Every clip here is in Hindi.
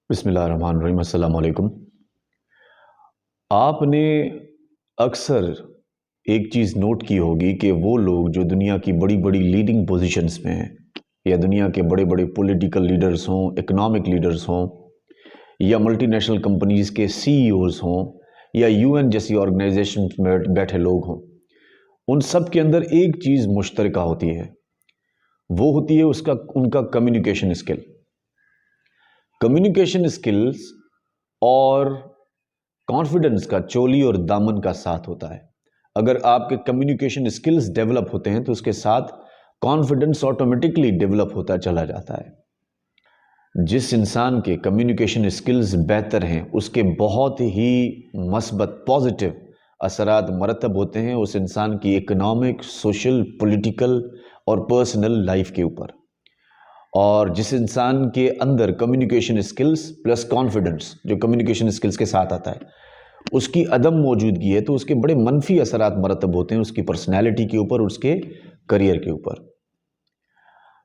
बिस्मिल्लाहिर्रहमानिर्रहीम। अस्सलाम वालेकुम। आपने अक्सर एक चीज़ नोट की होगी कि वो लोग जो दुनिया की बड़ी बड़ी लीडिंग पोजीशंस में हैं या दुनिया के बड़े बड़े पॉलिटिकल लीडर्स हों, इकोनॉमिक लीडर्स हों या मल्टीनेशनल कंपनीज के सीईओज हों या यूएन जैसी ऑर्गेनाइजेशन में बैठे लोग हों, उन सब के अंदर एक चीज़ मुश्तरका होती है। वो होती है उनका कम्युनिकेशन स्किल। कम्युनिकेशन स्किल्स और कॉन्फिडेंस का चोली और दामन का साथ होता है। अगर आपके कम्युनिकेशन स्किल्स डेवलप होते हैं तो उसके साथ कॉन्फिडेंस ऑटोमेटिकली डेवलप होता चला जाता है। जिस इंसान के कम्युनिकेशन स्किल्स बेहतर हैं उसके बहुत ही मस्बत पॉजिटिव असरात मरतब होते हैं उस इंसान की इकोनॉमिक, सोशल, पॉलिटिकल और पर्सनल लाइफ के ऊपर। और जिस इंसान के अंदर कम्युनिकेशन स्किल्स प्लस कॉन्फिडेंस जो कम्युनिकेशन स्किल्स के साथ आता है उसकी अदम मौजूदगी है तो उसके बड़े मनफी असरात मरतब होते हैं उसकी पर्सनैलिटी के ऊपर, उसके करियर के ऊपर।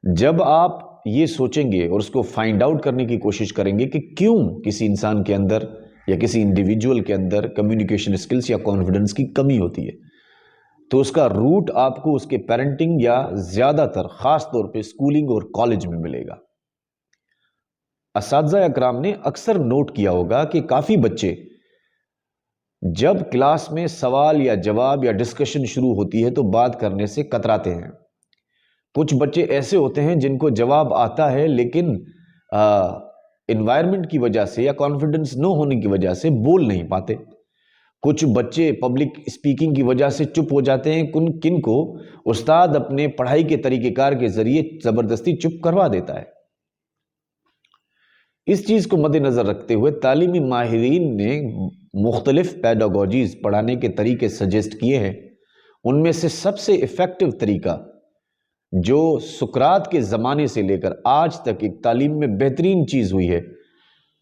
जब आप ये सोचेंगे और उसको फाइंड आउट करने की कोशिश करेंगे कि क्यों किसी इंसान के अंदर या किसी इंडिविजुअल के अंदर कम्युनिकेशन स्किल्स या कॉन्फिडेंस की कमी होती है, तो उसका रूट आपको उसके पेरेंटिंग या ज्यादातर खास तौर पे स्कूलिंग और कॉलेज में मिलेगा। असातिज़ा अकराम ने अक्सर नोट किया होगा कि काफी बच्चे जब क्लास में सवाल या जवाब या डिस्कशन शुरू होती है तो बात करने से कतराते हैं। कुछ बच्चे ऐसे होते हैं जिनको जवाब आता है लेकिन इन्वायरमेंट की वजह से या कॉन्फिडेंस न होने की वजह से बोल नहीं पाते। कुछ बच्चे पब्लिक स्पीकिंग की वजह से चुप हो जाते हैं, किन को उस्ताद अपने पढ़ाई के तरीकेकार के जरिए जबरदस्ती चुप करवा देता है। इस चीज को मद्देनजर रखते हुए तालीमी माहिरीन ने मुख्तलिफ पेडागोजीज पढ़ाने के तरीके सजेस्ट किए हैं। उनमें से सबसे इफेक्टिव तरीका जो सुकरात के ज़माने से लेकर आज तक एक तालीम में बेहतरीन चीज़ हुई है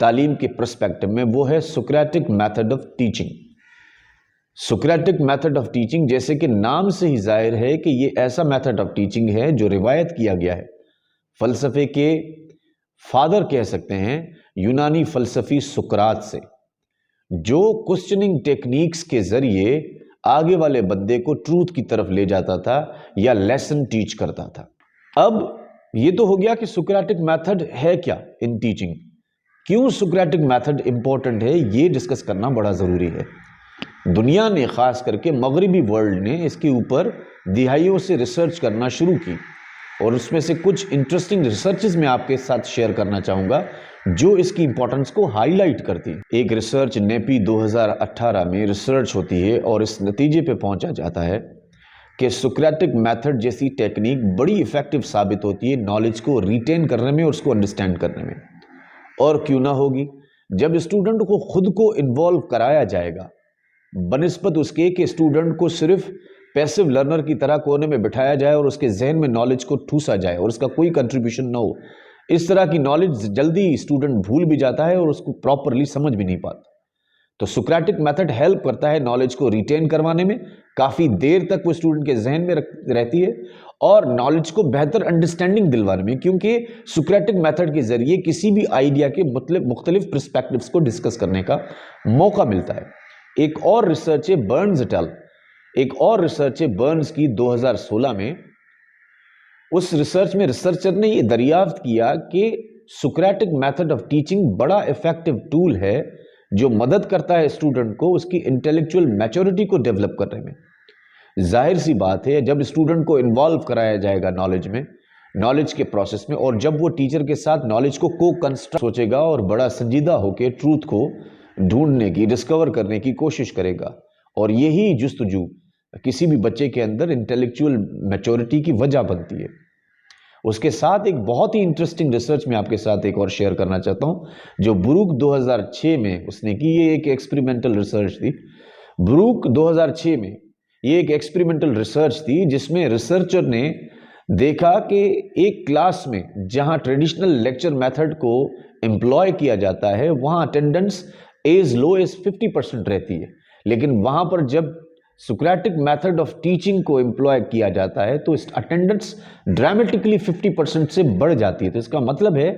तालीम के पर्सपेक्टिव में, वो है Socratic method of teaching. Socratic method of teaching जैसे कि नाम से ही जाहिर है कि ये ऐसा मेथड ऑफ टीचिंग है जो रिवायत किया गया है फलसफे के फादर कह सकते हैं यूनानी फलसफी सुकरात से, जो क्वेश्चनिंग टेक्निक्स के जरिए आगे वाले बंदे को ट्रूथ की तरफ ले जाता था या लेसन टीच करता था। अब ये तो हो गया कि सुक्रेटिक मेथड है क्या इन टीचिंग, क्यों सुक्रेटिक मेथड इंपॉर्टेंट है, ये डिस्कस करना बड़ा जरूरी है। दुनिया ने खास करके मगरिबी वर्ल्ड ने इसके ऊपर दिहाइयों से रिसर्च करना शुरू की और उसमें से कुछ इंटरेस्टिंग रिसर्चेस मैं आपके साथ शेयर करना चाहूंगा जो इसकी इंपॉर्टेंस को हाईलाइट करती है। एक रिसर्च नेपी 2018 में रिसर्च होती है और इस नतीजे पे पहुंचा जाता है कि सुक्रेटिक मेथड जैसी टेक्निक बड़ी इफेक्टिव साबित होती है नॉलेज को रिटेन करने में और उसको अंडरस्टैंड करने में। और क्यों ना होगी, जब स्टूडेंट को खुद को इन्वॉल्व कराया जाएगा बनिस्बत उसके कि स्टूडेंट को सिर्फ पैसिव लर्नर की तरह कोने में बिठाया जाए और उसके जहन में नॉलेज को ठूसा जाए और उसका कोई कंट्रीब्यूशन ना हो। इस तरह की नॉलेज जल्दी स्टूडेंट भूल भी जाता है और उसको प्रॉपरली समझ भी नहीं पाता। तो सुक्रेटिक मेथड हेल्प करता है नॉलेज को रिटेन करवाने में, काफी देर तक वो स्टूडेंट के जहन में रहती है और नॉलेज को बेहतर अंडरस्टैंडिंग दिलवाने में, क्योंकि सुक्रेटिक मेथड के जरिए किसी भी आइडिया के मुख्तलिफ पर्सपेक्टिव्स को डिस्कस करने का मौका मिलता है। एक और रिसर्च है बर्न्स की 2016 में। उस रिसर्च में रिसर्चर ने यह दरियाफ्त किया कि सुक्रेटिक मेथड ऑफ टीचिंग बड़ा इफेक्टिव टूल है जो मदद करता है स्टूडेंट को उसकी इंटेलेक्चुअल मैच्योरिटी को डेवलप करने में। जाहिर सी बात है जब स्टूडेंट को इन्वॉल्व कराया जाएगा नॉलेज के प्रोसेस में और जब वो टीचर के साथ नॉलेज को कंस्ट्रक्ट सोचेगा और बड़ा संजीदा होकर ट्रूथ को ढूंढने की, डिस्कवर करने की कोशिश करेगा, और यही जुस्तजू किसी भी बच्चे के अंदर इंटेलेक्चुअल मैच्योरिटी की वजह बनती है। उसके साथ एक बहुत ही इंटरेस्टिंग रिसर्च में आपके साथ एक और शेयर करना चाहता हूं जो ब्रूक 2006 में उसने की। ये एक एक्सपेरिमेंटल रिसर्च थी। ब्रूक 2006 में ये एक एक्सपेरिमेंटल रिसर्च थी जिसमें रिसर्चर ने देखा कि एक क्लास में जहां ट्रेडिशनल लेक्चर मेथड को एम्प्लॉय किया जाता है वहां अटेंडेंस एज लो एज 50% रहती है, लेकिन वहां पर जब सुक्रेटिक मेथड ऑफ टीचिंग को एम्प्लॉय किया जाता है तो अटेंडेंस ड्रामेटिकली 50% से बढ़ जाती है। तो इसका मतलब है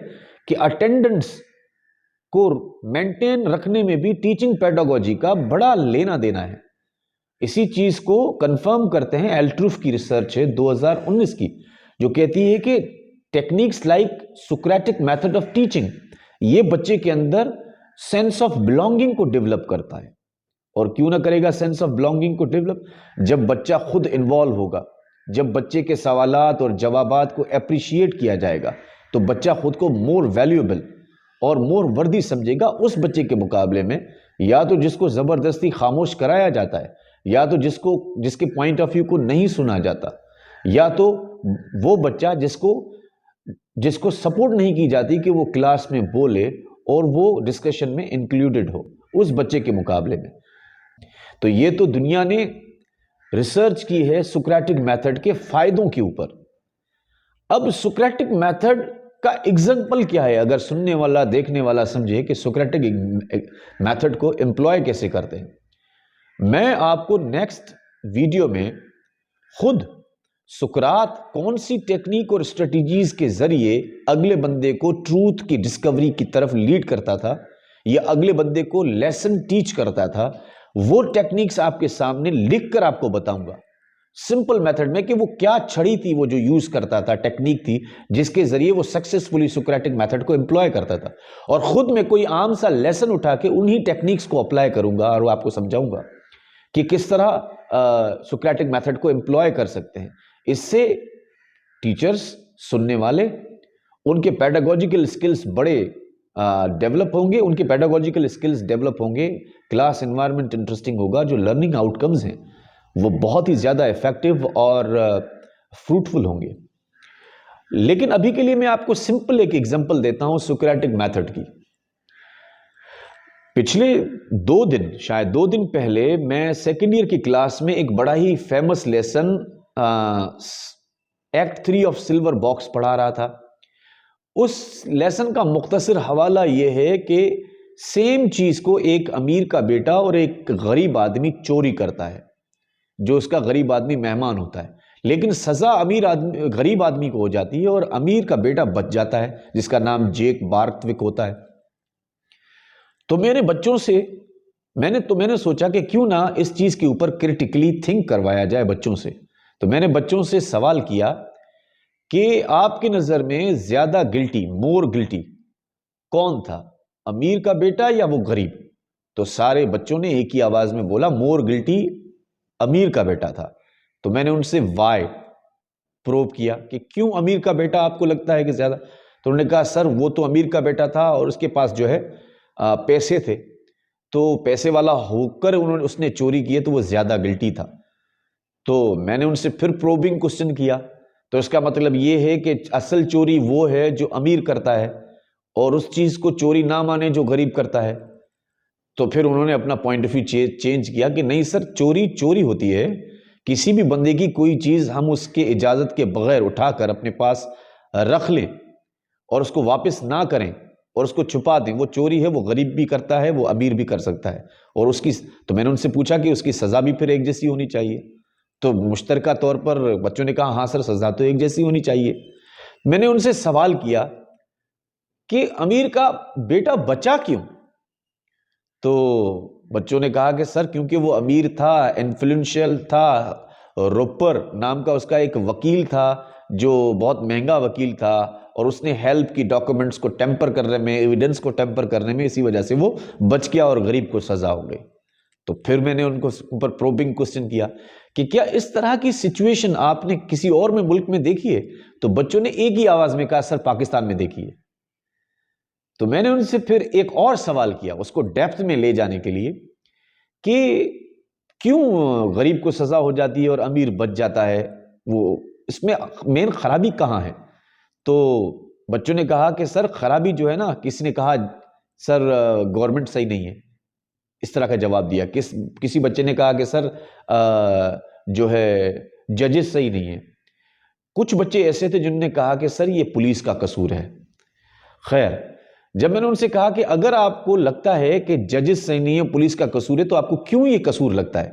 कि अटेंडेंस को मेंटेन रखने में भी टीचिंग पेडागोजी का बड़ा लेना देना है। इसी चीज को कंफर्म करते हैं एल्ट्रूफ की रिसर्च है 2019 की, जो कहती है कि techniques like Socratic method of teaching ये बच्चे के अंदर सेंस ऑफ बिलोंगिंग को डेवलप करता है। और क्यों ना करेगा सेंस ऑफ बिलोंगिंग को डेवलप? जब बच्चा खुद इन्वॉल्व होगा, जब बच्चे के सवालात और जवाबात को एप्रिशिएट किया जाएगा, तो बच्चा खुद को मोर वैल्यूएबल और मोर वर्दी समझेगा उस बच्चे के मुकाबले में या तो जिसको जबरदस्ती खामोश कराया जाता है, या तो जिसके पॉइंट ऑफ व्यू को नहीं सुना जाता, या तो वो बच्चा जिसको सपोर्ट नहीं की जाती कि वो क्लास में बोले और वो डिस्कशन में इंक्लूडेड हो, उस बच्चे के मुकाबले में। तो ये तो दुनिया ने रिसर्च की है सुक्रेटिक मेथड के फायदों के ऊपर। अब सुक्रेटिक मेथड का एग्जाम्पल क्या है, अगर सुनने वाला देखने वाला समझे कि सुक्रेटिक मेथड को एम्प्लॉय कैसे करते हैं। मैं आपको नेक्स्ट वीडियो में खुद सुकरात कौन सी टेक्निक और स्ट्रेटजीज के जरिए अगले बंदे को ट्रूथ की डिस्कवरी की तरफ लीड करता था या अगले बंदे को लेसन टीच करता था, वो टेक्निक्स आपके सामने लिखकर आपको बताऊंगा सिंपल मेथड में कि वो क्या छड़ी थी, वो जो यूज करता था, टेक्निक थी जिसके जरिए वो सक्सेसफुली सुक्रेटिक मेथड को एम्प्लॉय करता था। और खुद में कोई आम सा लेसन उठा के उन्हीं टेक्निक्स को अप्लाई करूंगा और आपको समझाऊंगा कि किस तरह सुक्रेटिक मेथड को एम्प्लॉय कर सकते हैं। इससे टीचर्स, सुनने वाले, उनके पेडागोजिकल स्किल्स बड़े डेवलप होंगे, उनके पेडागोजिकल स्किल्स डेवलप होंगे, क्लास एनवायरनमेंट इंटरेस्टिंग होगा, जो लर्निंग आउटकम्स हैं वो बहुत ही ज़्यादा इफेक्टिव और फ्रूटफुल होंगे। लेकिन अभी के लिए मैं आपको सिंपल एक एग्जांपल देता हूं सुक्रेटिक मेथड की। पिछले 2 दिन, शायद 2 दिन पहले, मैं सेकेंड ईयर की क्लास में एक बड़ा ही famous lesson act 3 of silver box पढ़ा रहा था। उस लेसन का मुख्तसर हवाला यह है कि सेम चीज को एक अमीर का बेटा और एक गरीब आदमी चोरी करता है, जो उसका गरीब आदमी मेहमान होता है, लेकिन सजा गरीब आदमी को हो जाती है और अमीर का बेटा बच जाता है, जिसका नाम जेक बार्थविक होता है। तो मैंने सोचा कि क्यों ना इस चीज के ऊपर क्रिटिकली थिंक करवाया जाए बच्चों से। तो मैंने बच्चों से सवाल किया कि आपकी नजर में ज्यादा गिल्टी, मोर गिल्टी कौन था, अमीर का बेटा या वो गरीब? तो सारे बच्चों ने एक ही आवाज में बोला मोर गिल्टी अमीर का बेटा था। तो मैंने उनसे वाई प्रोब किया कि क्यों अमीर का बेटा आपको लगता है कि ज्यादा? तो उन्होंने कहा सर वो तो अमीर का बेटा था और उसके पास जो है पैसे थे, तो पैसे वाला होकर उसने चोरी किए तो वो ज्यादा गिल्टी था। तो मैंने उनसे फिर प्रोबिंग क्वेश्चन किया, तो इसका मतलब ये है कि असल चोरी वो है जो अमीर करता है और उस चीज को चोरी ना माने जो गरीब करता है। तो फिर उन्होंने अपना पॉइंट ऑफ व्यू चेंज किया कि नहीं सर, चोरी चोरी होती है, किसी भी बंदे की कोई चीज हम उसके इजाजत के बगैर उठाकर अपने पास रख लें और उसको वापस ना करें और उसको छुपा दें, वो चोरी है। वो गरीब भी करता है, वो अमीर भी कर सकता है। और तो मैंने उनसे पूछा कि उसकी सजा भी फिर एक जैसी होनी चाहिए? तो मुश्तरका तौर पर बच्चों ने कहा हाँ सर, सजा तो एक जैसी होनी चाहिए। मैंने उनसे सवाल किया कि अमीर का बेटा बचा क्यों? तो बच्चों ने कहा कि सर क्योंकि वो अमीर था, इन्फ्लुएंशियल था, रोपर नाम का उसका एक वकील था जो बहुत महंगा वकील था और उसने हेल्प की डॉक्यूमेंट्स को टेम्पर करने में, एविडेंस को टेम्पर करने में, इसी वजह से वो बच गया और गरीब को सजा हो गई। तो फिर मैंने उनको ऊपर प्रोबिंग क्वेश्चन किया कि क्या इस तरह की सिचुएशन आपने किसी और में मुल्क में देखी है? तो बच्चों ने एक ही आवाज में कहा सर पाकिस्तान में देखी है। तो मैंने उनसे फिर एक और सवाल किया उसको डेप्थ में ले जाने के लिए कि क्यों गरीब को सजा हो जाती है और अमीर बच जाता है, वो इसमें मेन खराबी कहां है? तो बच्चों ने कहा कि सर खराबी जो है ना, किसी ने कहा सर गवर्नमेंट सही नहीं है, इस तरह का जवाब दिया। किसी बच्चे ने कहा कि सर जो है जजेस सही नहीं है। कुछ बच्चे ऐसे थे जिन्होंने कहा कि सर ये पुलिस का कसूर है। खैर, जब मैंने उनसे कहा कि अगर आपको लगता है कि जजेस सही नहीं है, पुलिस का कसूर है, तो आपको क्यों ये कसूर लगता है?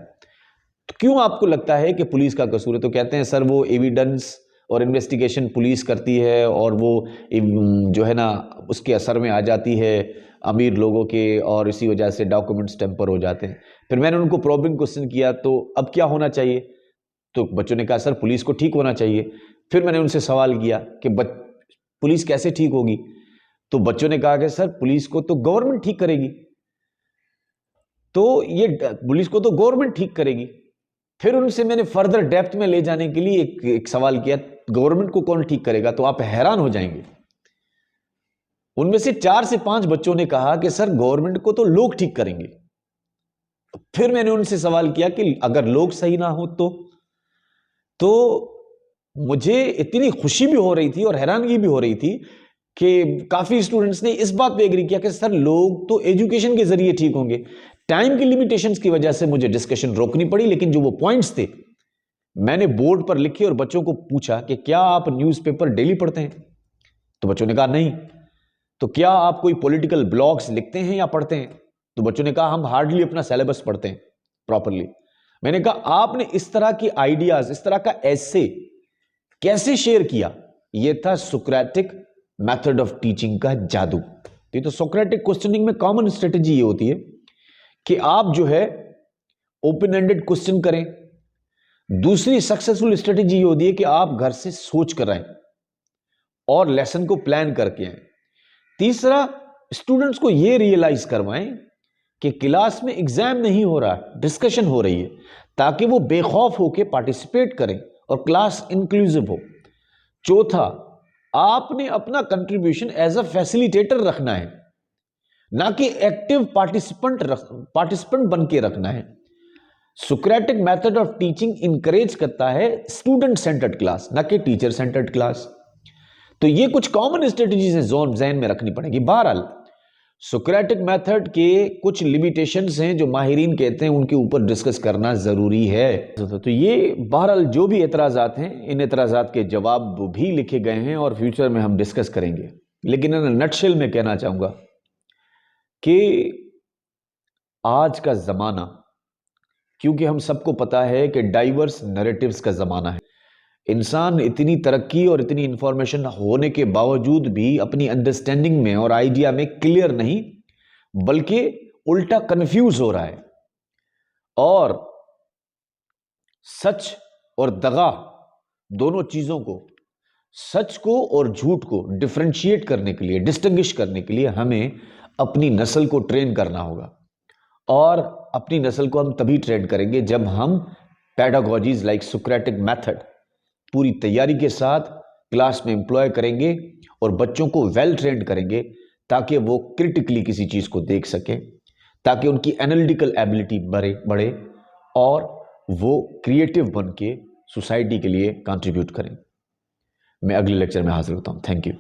तो क्यों आपको लगता है कि पुलिस का कसूर है? तो कहते हैं सर वो एविडेंस और इन्वेस्टिगेशन पुलिस करती है और वो जो है ना उसके असर में आ जाती है, अमीर लोगों के, और इसी वजह से डॉक्यूमेंट्स टेम्पर हो जाते हैं। फिर मैंने उनको प्रॉबिंग क्वेश्चन किया, तो अब क्या होना चाहिए? तो बच्चों ने कहा सर पुलिस को ठीक होना चाहिए। फिर मैंने उनसे सवाल किया कि पुलिस कैसे ठीक होगी? तो बच्चों ने कहा कि सर पुलिस को तो गवर्नमेंट ठीक करेगी। तो ये पुलिस को तो गवर्नमेंट ठीक करेगी। फिर उनसे मैंने फर्दर डेप्थ में ले जाने के लिए एक सवाल किया, गवर्नमेंट को कौन ठीक करेगा? तो आप हैरान हो जाएंगे, उनमें से 4 से 5 बच्चों ने कहा कि सर गवर्नमेंट को तो लोग ठीक करेंगे। फिर मैंने उनसे सवाल किया कि अगर लोग सही ना हो तो मुझे इतनी खुशी भी हो रही थी और हैरानगी भी हो रही थी कि काफी स्टूडेंट्स ने इस बात पे एग्री किया कि सर लोग तो एजुकेशन के जरिए ठीक होंगे। टाइम की लिमिटेशंस की वजह से मुझे डिस्कशन रोकनी पड़ी, लेकिन जो वो पॉइंट्स थे मैंने बोर्ड पर लिखे और बच्चों को पूछा कि क्या आप न्यूज़पेपर डेली पढ़ते हैं? तो बच्चों ने कहा नहीं। तो क्या आप कोई पॉलिटिकल ब्लॉग्स लिखते हैं या पढ़ते हैं? तो बच्चों ने कहा हम हार्डली अपना सिलेबस पढ़ते हैं प्रॉपरली। मैंने कहा आपने इस तरह की आइडियाज, इस तरह का ऐसे कैसे शेयर किया? यह था सोक्रेटिक मेथड ऑफ टीचिंग का जादू। तो सोक्रेटिक क्वेश्चनिंग में कॉमन स्ट्रेटेजी ये होती है कि आप जो है ओपन एंडेड क्वेश्चन करें। दूसरी सक्सेसफुल स्ट्रेटेजी ये होती है कि आप घर से सोच कर आए और लेसन को प्लान करके आए। तीसरा, स्टूडेंट्स को यह रियलाइज करवाएं कि क्लास में एग्जाम नहीं हो रहा, डिस्कशन हो रही है, ताकि वो बेखौफ होकर पार्टिसिपेट करें और क्लास इंक्लूसिव हो। चौथा, आपने अपना कंट्रीब्यूशन एज अ फैसिलिटेटर रखना है, ना कि एक्टिव पार्टिसिपेंट बन के रखना है। Socratic method of teaching encourage करता है स्टूडेंट सेंटर्ड क्लास, ना कि टीचर सेंटर्ड क्लास। तो ये कुछ कॉमन स्ट्रेटजीज हैं जो ज़हन में रखनी पड़ेगी। बहरहाल सोक्रेटिक मेथड के कुछ लिमिटेशंस हैं जो माहिरीन कहते हैं उनके ऊपर डिस्कस करना जरूरी है। तो ये बहरहाल जो भी एतराज़ात हैं, इन एतराज़ात के जवाब भी लिखे गए हैं और फ्यूचर में हम डिस्कस करेंगे। लेकिन इन नटशेल में कहना चाहूंगा कि आज का ज़माना, क्योंकि हम सबको पता है कि डाइवर्स नैरेटिव्स का ज़माना है, इंसान इतनी तरक्की और इतनी इंफॉर्मेशन होने के बावजूद भी अपनी अंडरस्टैंडिंग में और आइडिया में क्लियर नहीं, बल्कि उल्टा कंफ्यूज हो रहा है। और सच और दगा दोनों चीज़ों को, सच को और झूठ को डिफरेंशिएट करने के लिए, डिस्टिंग्विश करने के लिए हमें अपनी नस्ल को ट्रेन करना होगा। और अपनी नस्ल को हम तभी ट्रेन करेंगे जब हम पेडागोजीज लाइक सोक्रेटिक मेथड पूरी तैयारी के साथ क्लास में एम्प्लॉय करेंगे और बच्चों को वेल ट्रेंड करेंगे, ताकि वो क्रिटिकली किसी चीज़ को देख सकें, ताकि उनकी एनालिटिकल एबिलिटी बढ़े और वो क्रिएटिव बन के सोसाइटी के लिए कंट्रीब्यूट करें। मैं अगले लेक्चर में हाजिर होता हूँ। Thank you.